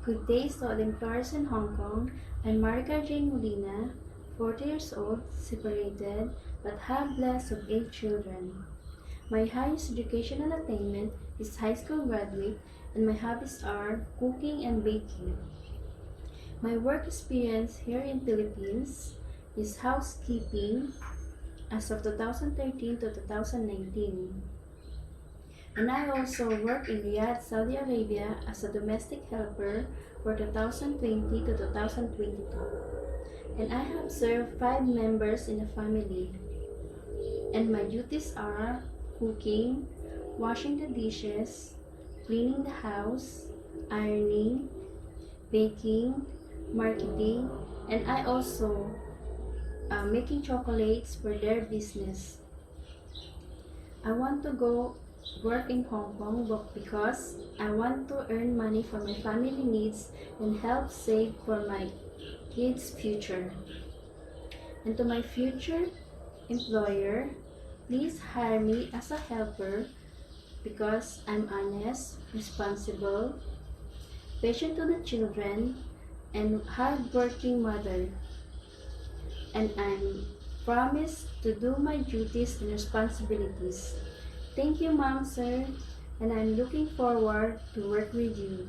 Good day to all employers in Hong Kong. I'm Marika Jane Molina, 40 years old, separated, but have blessed of 8 children. My highest educational attainment is high school graduate, and my hobbies are cooking and baking. My work experience here in Philippines is housekeeping as of 2013 to 2019. And I also work in Riyadh, Saudi Arabia as a domestic helper for 2020 to 2022. And I have served 5 members in the family. And my duties are cooking, washing the dishes, cleaning the house, ironing, baking, marketing, and I also making chocolates for their business. I want to go work in Hong Kong because I want to earn money for my family needs and help save for my kids' future. And to my future employer, please hire me as a helper because I'm honest, responsible, patient to the children, and hardworking mother. And I'm promised to do my duties and responsibilities. Thank you, Mom, Sir, and I'm looking forward to work with you.